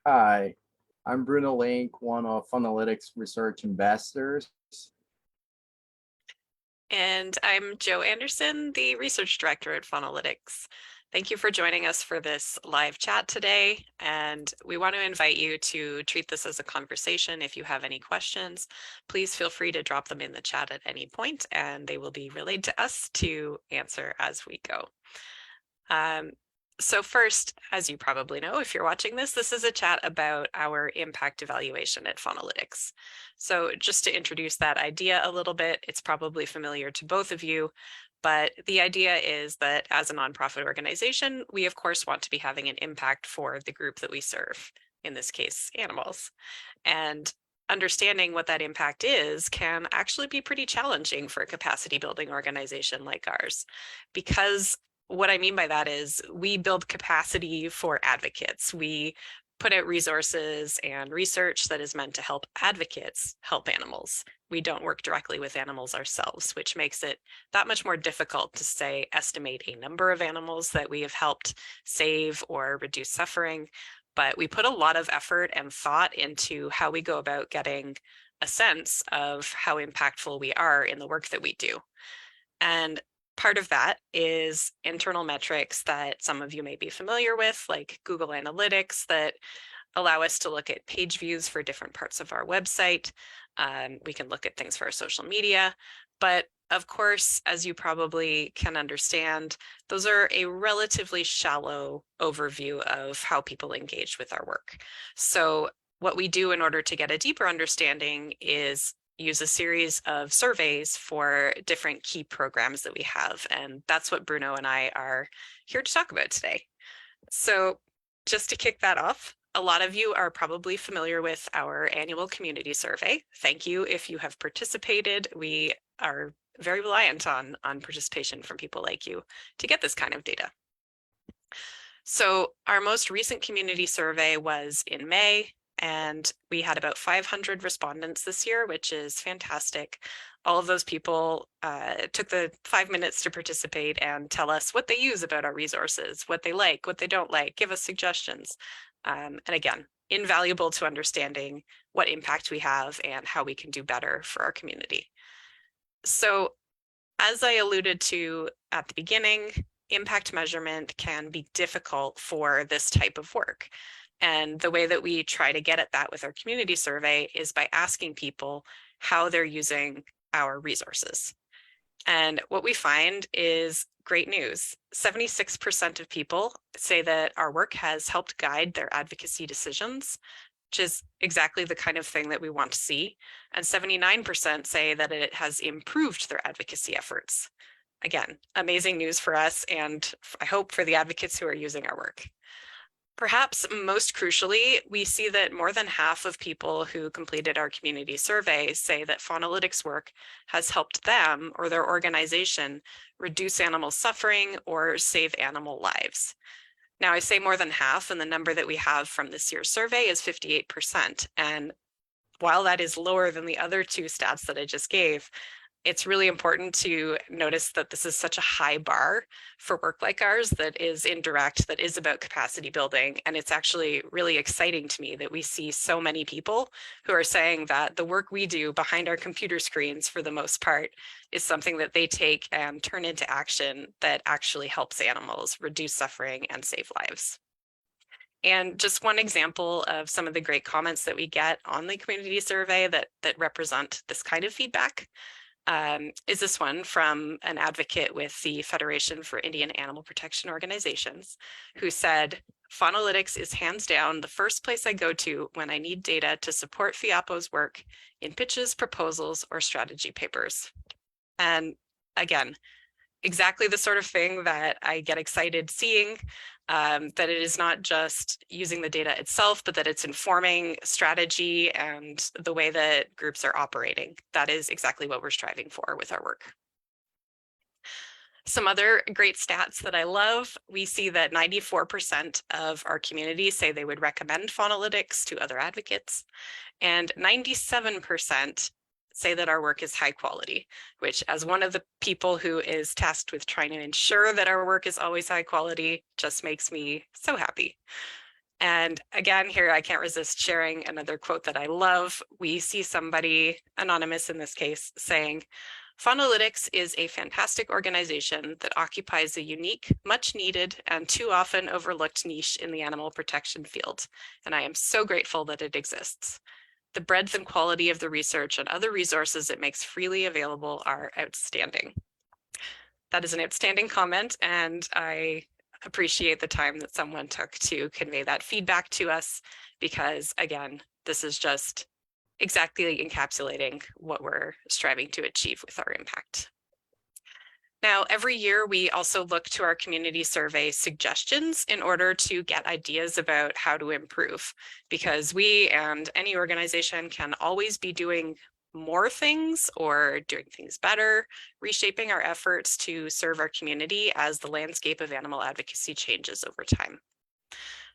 Hi, I'm Bruno Link, one of Faunalytics Research Investors. And I'm Jo Anderson, the Research Director at Faunalytics. Thank you for joining us for this live chat today. And we want to invite you to treat this as a conversation. If you have any questions, please feel free to drop them in the chat at any point, and they will be relayed to us to answer as we go. So first, as you probably know, if you're watching this is a chat about our impact evaluation at Faunalytics. So just to introduce that idea a little bit, it's probably familiar to both of you, but the idea is that as a nonprofit organization, we of course want to be having an impact for the group that we serve, in this case, animals. And understanding what that impact is can actually be pretty challenging for a capacity building organization like ours, because what I mean by that is we build capacity for advocates. We put out resources and research that is meant to help advocates help animals. We don't work directly with animals ourselves, which makes it that much more difficult to say, estimate a number of animals that we have helped save or reduce suffering. But we put a lot of effort and thought into how we go about getting a sense of how impactful we are in the work that we do. And part of that is internal metrics that some of you may be familiar with, like Google Analytics, that allow us to look at page views for different parts of our website. We can look at things for our social media. But of course, as you probably can understand, those are a relatively shallow overview of how people engage with our work. So what we do in order to get a deeper understanding is use a series of surveys for different key programs that we have. And that's what Bruno and I are here to talk about today. So just to kick that off, a lot of you are probably familiar with our annual community survey. Thank you if you have participated. We are very reliant on participation from people like you to get this kind of data. So our most recent community survey was in May, and we had about 500 respondents this year, which is fantastic. All of those people took the 5 minutes to participate and tell us what they use about our resources, what they like, what they don't like, give us suggestions. And again, invaluable to understanding what impact we have and how we can do better for our community. So as I alluded to at the beginning, impact measurement can be difficult for this type of work. And the way that we try to get at that with our community survey is by asking people how they're using our resources. And what we find is great news. 76% of people say that our work has helped guide their advocacy decisions, which is exactly the kind of thing that we want to see. And 79% say that it has improved their advocacy efforts. Again, amazing news for us, and I hope for the advocates who are using our work. Perhaps most crucially, we see that more than half of people who completed our community survey say that Faunalytics work has helped them or their organization reduce animal suffering or save animal lives. Now, I say more than half, and the number that we have from this year's survey is 58%. And while that is lower than the other two stats that I just gave, it's really important to notice that this is such a high bar for work like ours that is indirect, that is about capacity building. And it's actually really exciting to me that we see so many people who are saying that the work we do behind our computer screens, for the most part, is something that they take and turn into action that actually helps animals reduce suffering and save lives. And just one example of some of the great comments that we get on the community survey that represent this kind of feedback is this one from an advocate with the Federation for Indian Animal Protection Organizations, who said, "Faunalytics is hands down the first place I go to when I need data to support FIAPO's work in pitches, proposals, or strategy papers." And again, exactly the sort of thing that I get excited seeing, that it is not just using the data itself, but that it's informing strategy and the way that groups are operating. That is exactly what we're striving for with our work. Some other great stats that I love, we see that 94% of our community say they would recommend Faunalytics to other advocates, and 97% say that our work is high quality, which, as one of the people who is tasked with trying to ensure that our work is always high quality, just makes me so happy. And again, here I can't resist sharing another quote that I love. We see somebody, anonymous in this case, saying, "Faunalytics is a fantastic organization that occupies a unique, much needed, and too often overlooked niche in the animal protection field. And I am so grateful that it exists. The breadth and quality of the research and other resources it makes freely available are outstanding." That is an outstanding comment, and I appreciate the time that someone took to convey that feedback to us, because again, this is just exactly encapsulating what we're striving to achieve with our impact. Now, every year we also look to our community survey suggestions in order to get ideas about how to improve, because we and any organization can always be doing more things or doing things better, reshaping our efforts to serve our community as the landscape of animal advocacy changes over time.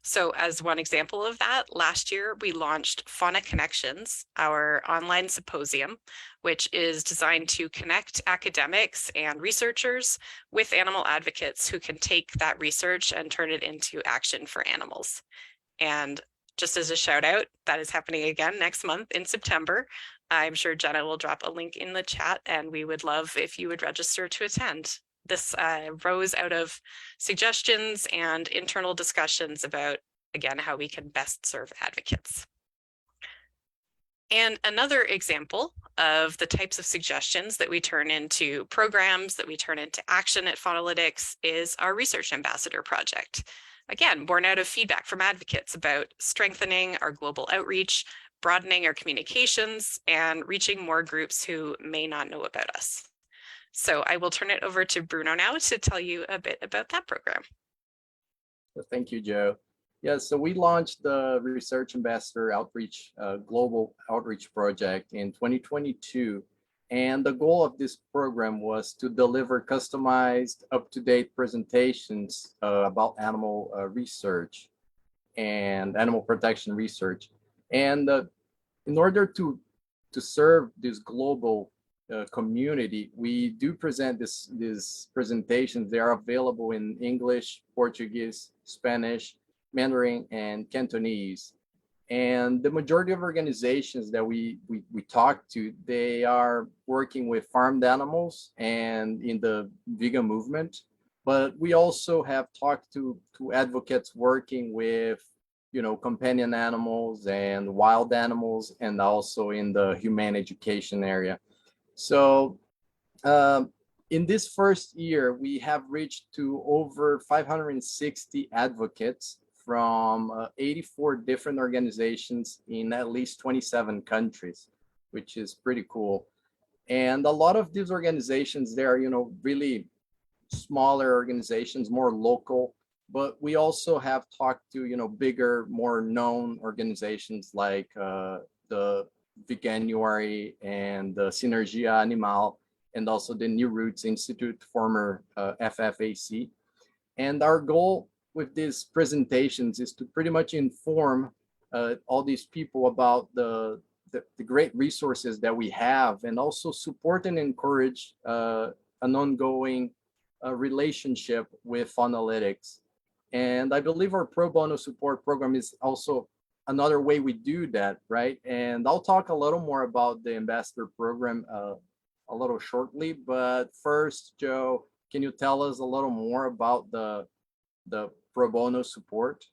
So as one example of that, last year we launched Fauna Connections, our online symposium, which is designed to connect academics and researchers with animal advocates who can take that research and turn it into action for animals. And just as a shout out, that is happening again next month in September. I'm sure Jenna will drop a link in the chat, and we would love if you would register to attend. This rose out of suggestions and internal discussions about, again, how we can best serve advocates. And another example of the types of suggestions that we turn into programs, that we turn into action at Faunalytics, is our Research Ambassador project. Again, born out of feedback from advocates about strengthening our global outreach, broadening our communications, and reaching more groups who may not know about us. So I will turn it over to Bruno now to tell you a bit about that program. Thank you, Joe. Yeah, so we launched the Research Ambassador Outreach Global Outreach Project in 2022. And the goal of this program was to deliver customized, up-to-date presentations about animal research and animal protection research. And in order to serve this global community, we do present these presentations. They are available in English, Portuguese, Spanish, Mandarin, and Cantonese. And the majority of organizations that we talk to, they are working with farmed animals and in the vegan movement. But we also have talked to advocates working with, companion animals and wild animals, and also in the humane education area. So in this first year, we have reached to over 560 advocates from 84 different organizations in at least 27 countries, which is pretty cool. And a lot of these organizations, they are, really smaller organizations, more local, but we also have talked to, bigger, more known organizations like the Veganuary and the Sinergia Animal, and also the New Roots Institute, former FFAC. And our goal with these presentations is to pretty much inform all these people about the great resources that we have, and also support and encourage an ongoing relationship with Faunalytics. And I believe our pro bono support program is also another way we do that, right? And I'll talk a little more about the ambassador program a little shortly, but first, Joe, can you tell us a little more about the pro bono support?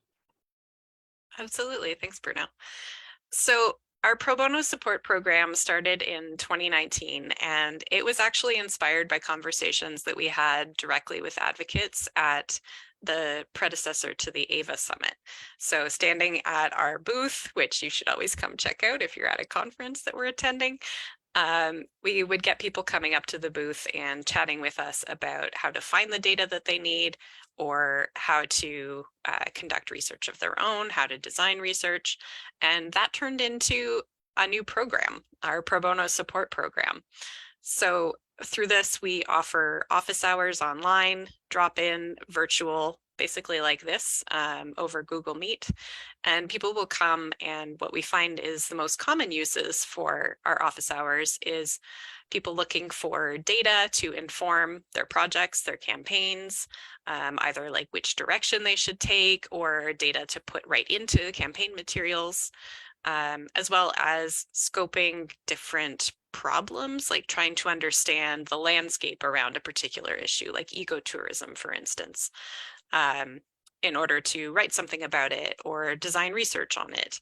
Absolutely. Thanks, Bruno. So our pro bono support program started in 2019, and it was actually inspired by conversations that we had directly with advocates at the predecessor to the AVA Summit. So standing at our booth, which you should always come check out if you're at a conference that we're attending, we would get people coming up to the booth and chatting with us about how to find the data that they need, or how to conduct research of their own, how to design research. And that turned into a new program, our pro bono support program. So through this, we offer office hours online, drop-in, virtual basically like this, over Google Meet. And people will come, and what we find is the most common uses for our office hours is people looking for data to inform their projects, their campaigns, either like which direction they should take or data to put right into campaign materials, as well as scoping different problems, like trying to understand the landscape around a particular issue, like ecotourism, for instance, in order to write something about it or design research on it.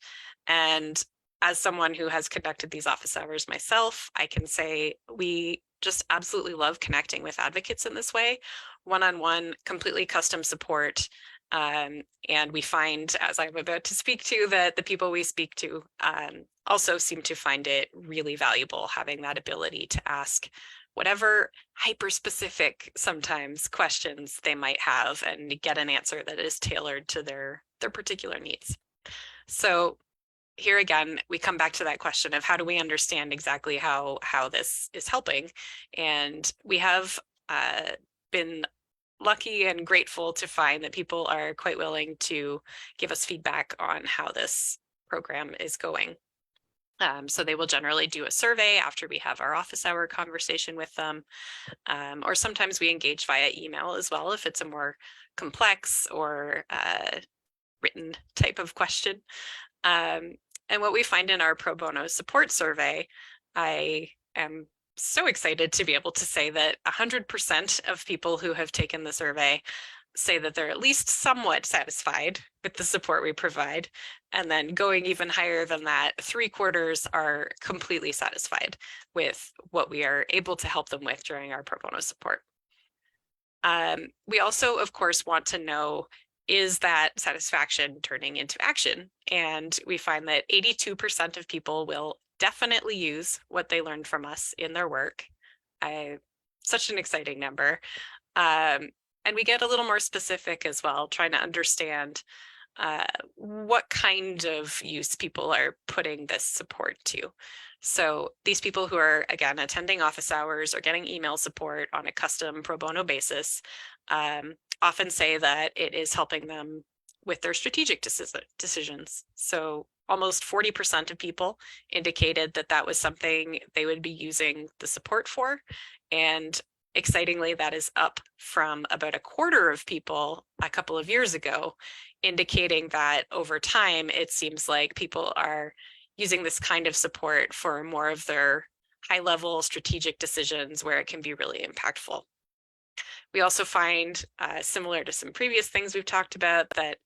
And as someone who has conducted these office hours myself, I can say we just absolutely love connecting with advocates in this way, one-on-one, completely custom support. And we find, as I'm about to speak to, that the people we speak to also seem to find it really valuable, having that ability to ask whatever hyper-specific sometimes questions they might have and get an answer that is tailored to their particular needs. So here again, we come back to that question of how do we understand exactly how this is helping? And we have been lucky and grateful to find that people are quite willing to give us feedback on how this program is going. So they will generally do a survey after we have our office hour conversation with them, or sometimes we engage via email as well if it's a more complex or written type of question. And what we find in our pro bono support survey, I am so excited to be able to say that 100% of people who have taken the survey say that they're at least somewhat satisfied with the support we provide. And then going even higher than that, 3/4 are completely satisfied with what we are able to help them with during our pro bono support. We also, of course, want to know, is that satisfaction turning into action? And we find that 82% of people will definitely use what they learned from us in their work. Such an exciting number. And we get a little more specific as well, trying to understand what kind of use people are putting this support to. So these people who are, again, attending office hours or getting email support on a custom pro bono basis often say that it is helping them with their strategic decisions. So almost 40% of people indicated that that was something they would be using the support for. And excitingly, that is up from about 1/4 of people a couple of years ago, indicating that over time, it seems like people are using this kind of support for more of their high-level strategic decisions where it can be really impactful. We also find, similar to some previous things we've talked about, that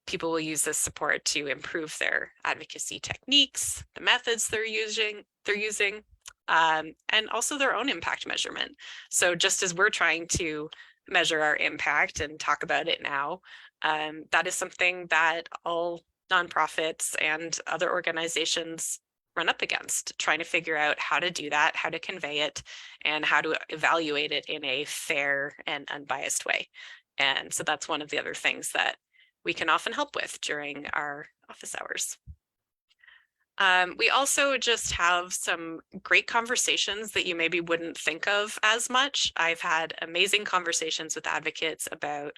people will use this support to improve their advocacy techniques, the methods they're using, and also their own impact measurement. So just as we're trying to measure our impact and talk about it now, that is something that all nonprofits and other organizations run up against, trying to figure out how to do that, how to convey it, and how to evaluate it in a fair and unbiased way. And so that's one of the other things that we can often help with during our office hours. We also just have some great conversations that you maybe wouldn't think of as much. I've had amazing conversations with advocates about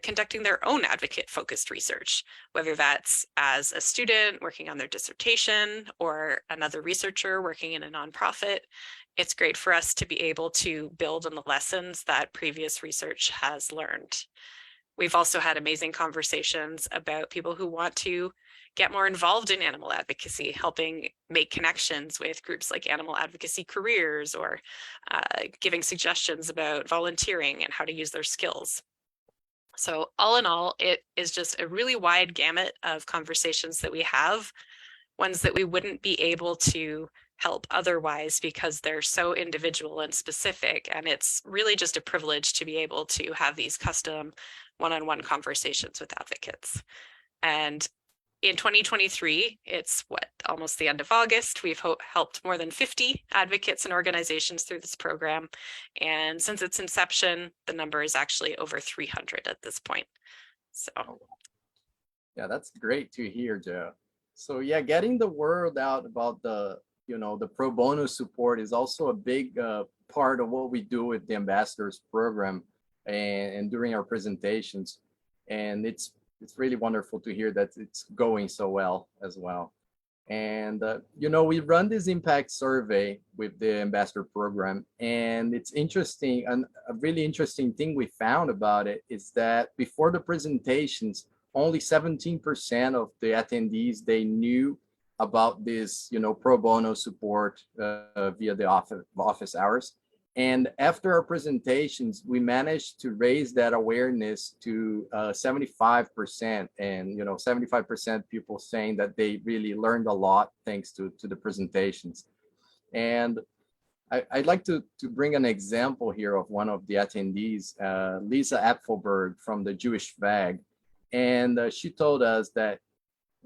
conducting their own advocate-focused research, whether that's as a student working on their dissertation or another researcher working in a nonprofit. It's great for us to be able to build on the lessons that previous research has learned. We've also had amazing conversations about people who want to get more involved in animal advocacy, helping make connections with groups like Animal Advocacy Careers, or giving suggestions about volunteering and how to use their skills. So all in all, it is just a really wide gamut of conversations that we have, ones that we wouldn't be able to help otherwise because they're so individual and specific. And it's really just a privilege to be able to have these custom one-on-one conversations with advocates. And in 2023, it's almost the end of August. We've helped more than 50 advocates and organizations through this program. And since its inception, the number is actually over 300 at this point. So, yeah, that's great to hear, Joe. So yeah, getting the word out about the pro bono support is also a big part of what we do with the ambassadors program. and during our presentations. And it's really wonderful to hear that it's going so well as well. And, we run this impact survey with the ambassador program, and it's interesting. And a really interesting thing we found about it is that before the presentations, only 17% of the attendees, they knew about this, pro bono support via the office hours. And after our presentations, we managed to raise that awareness to 75%, and 75% people saying that they really learned a lot thanks to the presentations. And I'd like to bring an example here of one of the attendees, Lisa Apfelberg from the Jewish VAG. And she told us that,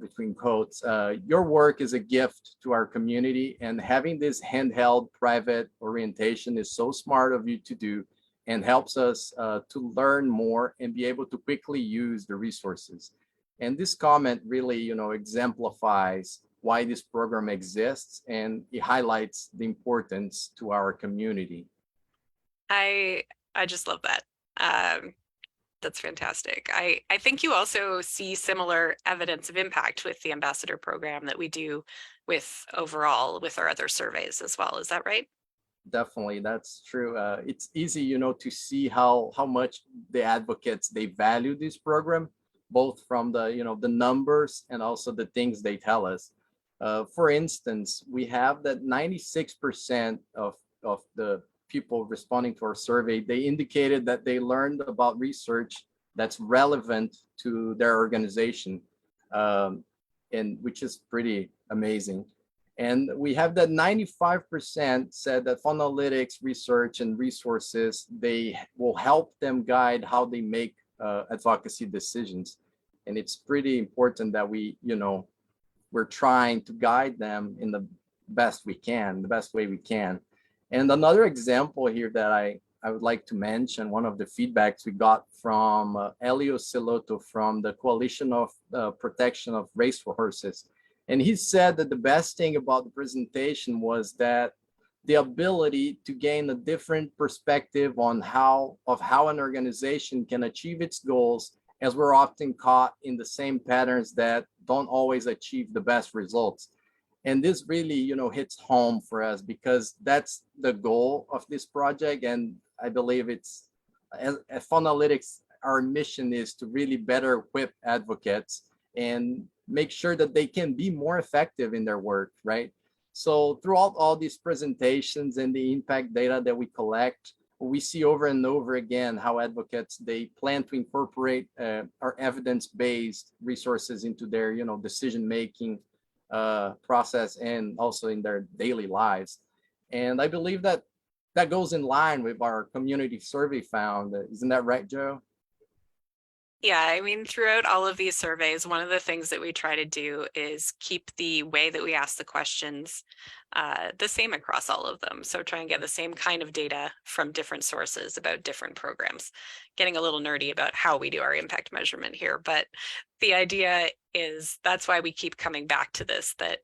between quotes, your work is a gift to our community, and having this handheld private orientation is so smart of you to do, and helps us to learn more and be able to quickly use the resources. And this comment really, exemplifies why this program exists, and it highlights the importance to our community. I just love that. That's fantastic. I think you also see similar evidence of impact with the ambassador program that we do with overall with our other surveys as well. Is that right? Definitely, that's true. It's easy, to see how much the advocates, they value this program, both from the, the numbers and also the things they tell us. For instance, we have that 96% of the people responding to our survey, they indicated that they learned about research that's relevant to their organization, and which is pretty amazing. And we have that 95% said that Faunalytics research and resources, they will help them guide how they make advocacy decisions. And it's pretty important that we're trying to guide them in the best way we can. And another example here that I would like to mention, one of the feedbacks we got from Elio Siloto from the Coalition of Protection of Racehorses. And he said that the best thing about the presentation was that the ability to gain a different perspective on how an organization can achieve its goals, as we're often caught in the same patterns that don't always achieve the best results. And this really, hits home for us, because that's the goal of this project. And I believe it's, at Faunalytics, our mission is to really better equip advocates and make sure that they can be more effective in their work, right? So throughout all these presentations and the impact data that we collect, we see over and over again how advocates, they plan to incorporate our evidence-based resources into their, decision-making process, and also in their daily lives. And I believe that goes in line with our community survey found. Isn't that right, Joe? Yeah, I mean, throughout all of these surveys, one of the things that we try to do is keep the way that we ask the questions the same across all of them. So try and get the same kind of data from different sources about different programs. Getting a little nerdy about how we do our impact measurement here, but the idea is that's why we keep coming back to this, that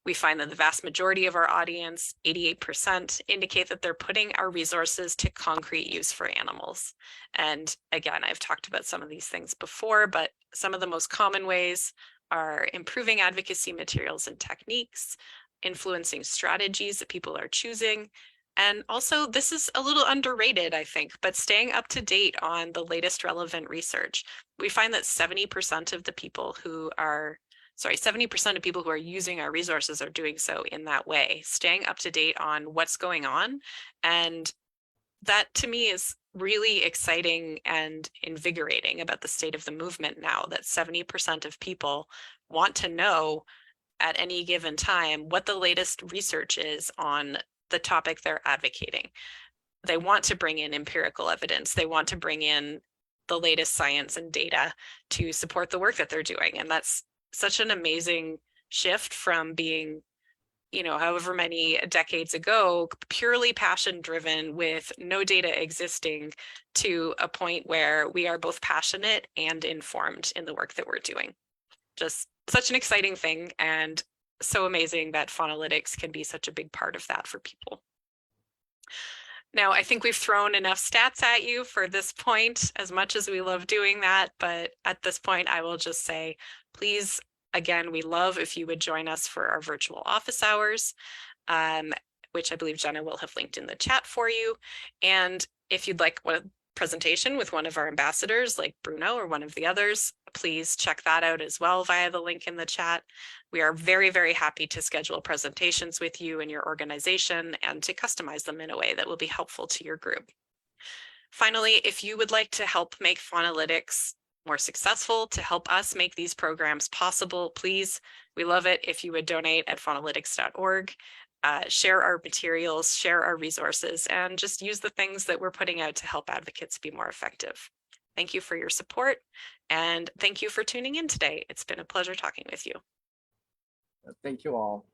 we find that the vast majority of our audience, 88%, indicate that they're putting our resources to concrete use for animals. And again, I've talked about some of these things before, but some of the most common ways are improving advocacy materials and techniques, influencing strategies that people are choosing. And also, this is a little underrated, I think, but staying up to date on the latest relevant research. We find that 70% of people who are using our resources are doing so in that way, staying up to date on what's going on. And that to me is really exciting and invigorating about the state of the movement now, that 70% of people want to know at any given time what the latest research is on the topic they're advocating. They want to bring in empirical evidence. They want to bring in the latest science and data to support the work that they're doing. And that's such an amazing shift from being, however many decades ago, purely passion driven with no data existing, to a point where we are both passionate and informed in the work that we're doing. Just such an exciting thing, and so amazing that Faunalytics can be such a big part of that for people. Now, I think we've thrown enough stats at you for this point, as much as we love doing that. But at this point, I will just say, please, again, we love if you would join us for our virtual office hours, which I believe Jenna will have linked in the chat for you. And if you'd like a presentation with one of our ambassadors, like Bruno or one of the others, please check that out as well via the link in the chat. We are very, very happy to schedule presentations with you and your organization and to customize them in a way that will be helpful to your group. Finally, if you would like to help make Faunalytics more successful, to help us make these programs possible, please, we love it if you would donate at faunalytics.org. Share our materials, share our resources, and just use the things that we're putting out to help advocates be more effective. Thank you for your support, and thank you for tuning in today. It's been a pleasure talking with you. Thank you all.